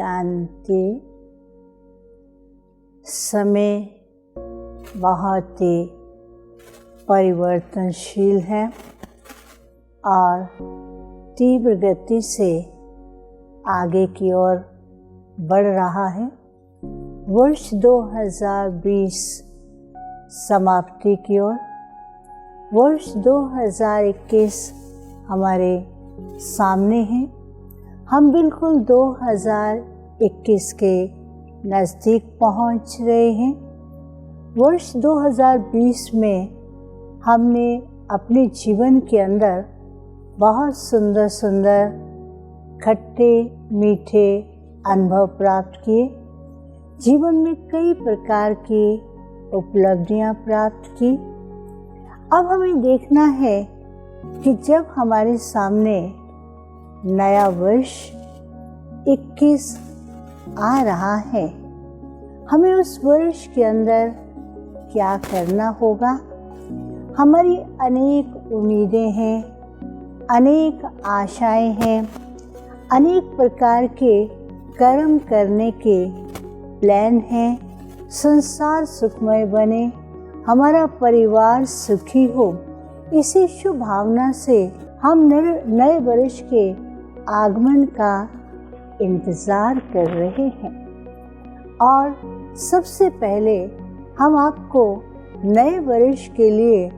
शांति। समय बहुत ही परिवर्तनशील है और तीव्र गति से आगे की ओर बढ़ रहा है। वर्ष 2020 समाप्ति की ओर, वर्ष 2021 हमारे सामने है। हम बिल्कुल 2021 के नज़दीक पहुंच रहे हैं। वर्ष 2020 में हमने अपने जीवन के अंदर बहुत सुंदर सुंदर खट्टे मीठे अनुभव प्राप्त किए। जीवन में कई प्रकार की उपलब्धियां प्राप्त की। अब हमें देखना है कि जब हमारे सामने नया वर्ष 21 आ रहा है, हमें उस वर्ष के अंदर क्या करना होगा। हमारी अनेक उम्मीदें हैं, अनेक आशाएं हैं, अनेक प्रकार के कर्म करने के प्लान हैं। संसार सुखमय बने, हमारा परिवार सुखी हो, इसी शुभ भावना से हम नए वर्ष के आगमन का इंतज़ार कर रहे हैं। और सबसे पहले हम आपको नए वर्ष के लिए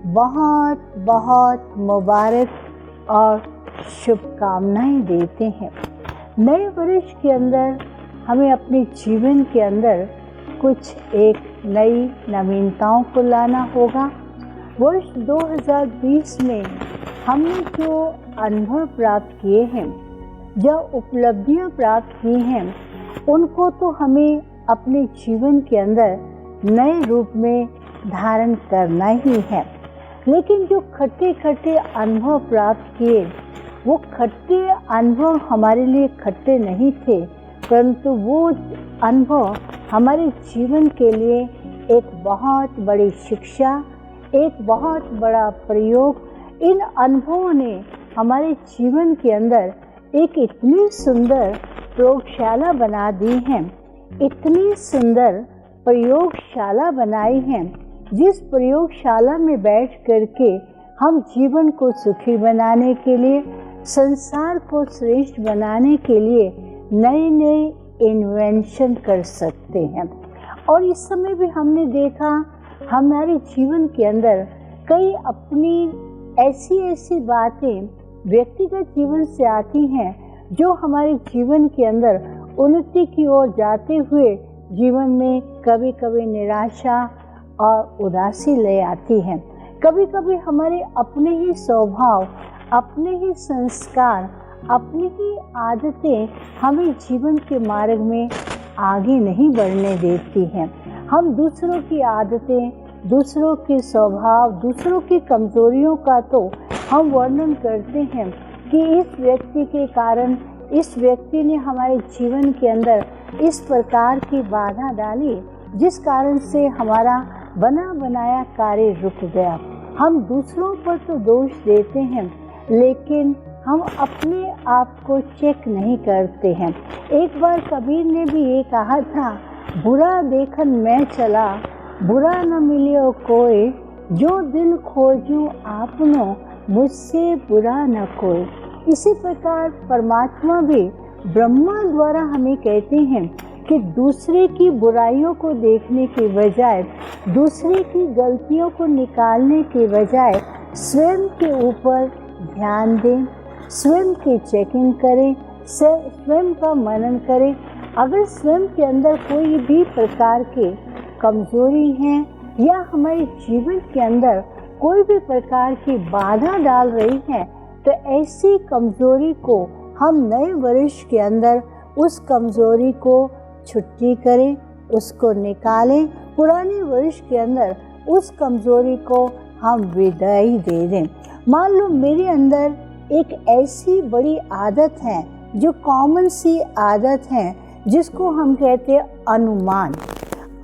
बहुत बहुत मुबारक और शुभकामनाएं देते हैं। नए वर्ष के अंदर हमें अपने जीवन के अंदर कुछ एक नई नवीनताओं को लाना होगा। वर्ष 2020 में हमने जो अनुभव प्राप्त किए हैं, जो उपलब्धियां प्राप्त की हैं, उनको तो हमें अपने जीवन के अंदर नए रूप में धारण करना ही है। लेकिन जो खट्टे खट्टे अनुभव प्राप्त किए, वो खट्टे अनुभव हमारे लिए खट्टे नहीं थे, परंतु वो अनुभव हमारे जीवन के लिए एक बहुत बड़ी शिक्षा, एक बहुत बड़ा प्रयोग। इन अनुभवों ने हमारे जीवन के अंदर एक इतनी सुंदर प्रयोगशाला बना दी है, इतनी सुंदर प्रयोगशाला बनाई है, जिस प्रयोगशाला में बैठ करके हम जीवन को सुखी बनाने के लिए, संसार को श्रेष्ठ बनाने के लिए नए नए इन्वेंशन कर सकते हैं। और इस समय भी हमने देखा हमारे जीवन के अंदर कई अपनी ऐसी बातें व्यक्तिगत जीवन से आती हैं, जो हमारे जीवन के अंदर उन्नति की ओर जाते हुए जीवन में कभी कभी निराशा और उदासी ले आती हैं। कभी कभी हमारे अपने ही स्वभाव, अपने ही संस्कार, अपनी ही आदतें हमें जीवन के मार्ग में आगे नहीं बढ़ने देती हैं। हम दूसरों की आदतें, दूसरों के स्वभाव, दूसरों की कमजोरियों का तो हम वर्णन करते हैं कि इस व्यक्ति के कारण, इस व्यक्ति ने हमारे जीवन के अंदर इस प्रकार की बाधा डाली, जिस कारण से हमारा बना बनाया कार्य रुक गया। हम दूसरों पर तो दोष देते हैं, लेकिन हम अपने आप को चेक नहीं करते हैं। एक बार कबीर ने भी ये कहा था, बुरा देखन मैं चला, बुरा न मिलियो कोई, जो दिल खोजूं आपनो, मुझसे बुरा न कोई। इसी प्रकार परमात्मा भी ब्रह्मा द्वारा हमें कहते हैं कि दूसरे की बुराइयों को देखने के बजाय, दूसरे की गलतियों को निकालने के बजाय स्वयं के ऊपर ध्यान दें, स्वयं की चेकिंग करें, स्वयं का मनन करें। अगर स्वयं के अंदर कोई भी प्रकार के कमजोरी हैं या हमारे जीवन के अंदर कोई भी प्रकार की बाधा डाल रही है, तो ऐसी कमजोरी को हम नए वर्ष के अंदर उस कमजोरी को छुट्टी करें, उसको निकालें। पुराने वर्ष के अंदर उस कमजोरी को हम विदाई दे दें। मान लो मेरे अंदर एक ऐसी बड़ी आदत है, जो कॉमन सी आदत है, जिसको हम कहते हैं अनुमान।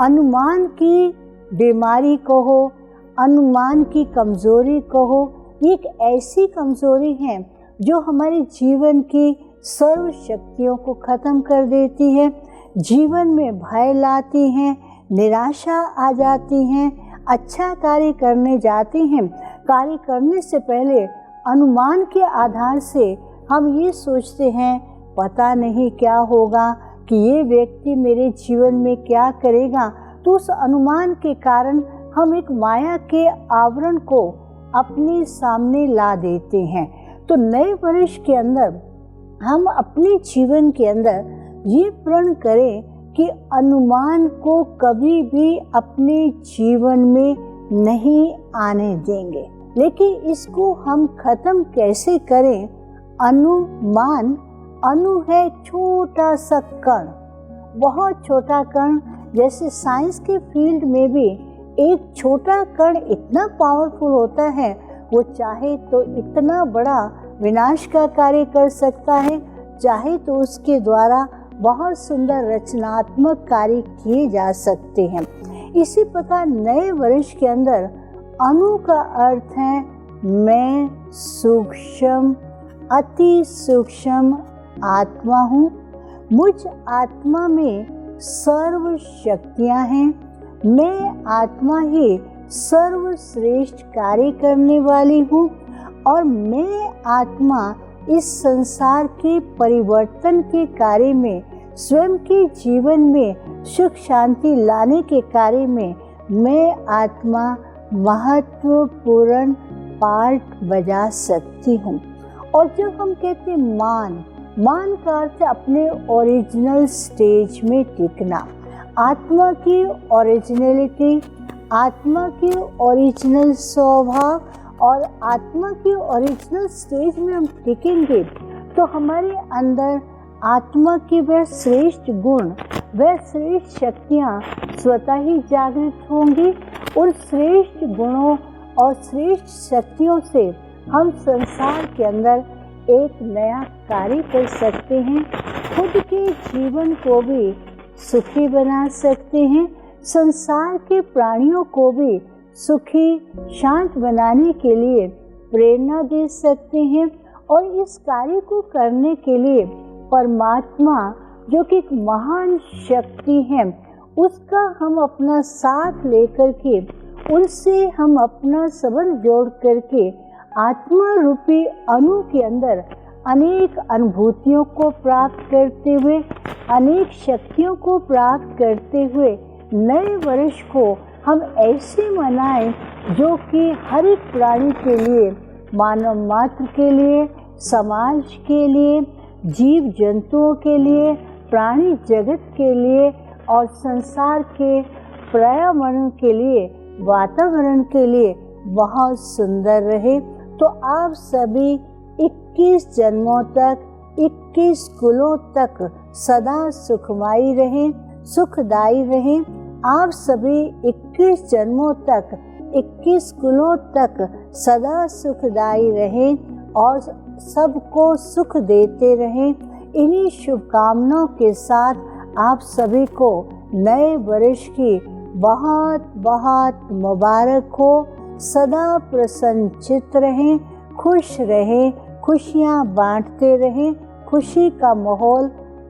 अनुमान की बीमारी कहो, अनुमान की कमजोरी कहो, एक ऐसी कमजोरी है जो हमारे जीवन की सर्व शक्तियों को खत्म कर देती है, जीवन में भय लाती हैं, निराशा आ जाती हैं। अच्छा कार्य करने जाते हैं, कार्य करने से पहले अनुमान के आधार से हम ये सोचते हैं पता नहीं क्या होगा, कि ये व्यक्ति मेरे जीवन में क्या करेगा। तो उस अनुमान के कारण हम एक माया के आवरण को अपने सामने ला देते हैं। तो नए वर्ष के अंदर हम अपने जीवन के अंदर ये प्रण करें कि अनुमान को कभी भी अपने जीवन में नहीं आने देंगे। लेकिन इसको हम खत्म कैसे करें? अनुमान, अणु है छोटा सा कण, बहुत छोटा कण। जैसे साइंस के फील्ड में भी एक छोटा कण इतना पावरफुल होता है, वो चाहे तो इतना बड़ा विनाश का कार्य कर सकता है, चाहे तो उसके द्वारा बहुत सुंदर रचनात्मक कार्य किए जा सकते हैं। इसी प्रकार नए वर्ष के अंदर अणु का अर्थ है मैं सूक्ष्म, अति सूक्ष्म आत्मा हूँ। मुझ आत्मा में सर्व शक्तियाँ हैं। मैं आत्मा ही सर्वश्रेष्ठ कार्य करने वाली हूँ और मैं आत्मा इस संसार के परिवर्तन के कार्य में, स्वयं के जीवन में सुख शांति लाने के कार्य में मैं आत्मा महत्वपूर्ण पार्ट बजा सकती हूँ। और जब हम कहते हैं मान का अर्थ अपने ओरिजिनल स्टेज में टिकना, आत्मा की ओरिजिनलिटी, आत्मा की ओरिजिनल स्वभाव और आत्मा की ओरिजिनल स्टेज में हम टिकेंगे तो हमारे अंदर आत्मा की वह श्रेष्ठ गुण, वह श्रेष्ठ शक्तियाँ स्वतः ही जागृत होंगी। उन श्रेष्ठ गुणों और श्रेष्ठ शक्तियों से हम संसार के अंदर एक नया कार्य कर सकते हैं, खुद के जीवन को भी सुखी बना सकते हैं, संसार के प्राणियों को भी सुखी शांत बनाने के लिए प्रेरणा दे सकते हैं। और इस कार्य को करने के लिए परमात्मा जो कि एक महान शक्ति है, उसका हम अपना साथ लेकर के, उनसे हम अपना संबंध जोड़ करके आत्मा रूपी अणु के अंदर अनेक अनुभूतियों को प्राप्त करते हुए, अनेक शक्तियों को प्राप्त करते हुए नए वर्ष को हम ऐसे मनाएं जो कि हर एक प्राणी के लिए, मानव मात्र के लिए, समाज के लिए, जीव जंतुओं के लिए, प्राणी जगत के लिए और संसार के पर्यावरण के लिए, वातावरण के लिए बहुत सुंदर रहे। तो आप सभी 21 जन्मों तक, 21 कुलों तक सदा सुखमयी रहें, सुखदायी रहें। आप सभी 21 जन्मों तक, 21 कुलों तक सदा सुखदायी रहें और सबको सुख देते रहें। इन्हीं शुभकामनाओं के साथ आप सभी को नए वर्ष की बहुत बहुत मुबारक हो। सदा प्रसन्नचित्त रहें, खुश रहें, खुशियाँ बांटते रहें, खुशी का माहौल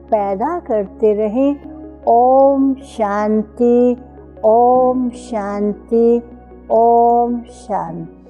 पैदा करते रहें। ओम शांति, ओम शांति, ओम शांति।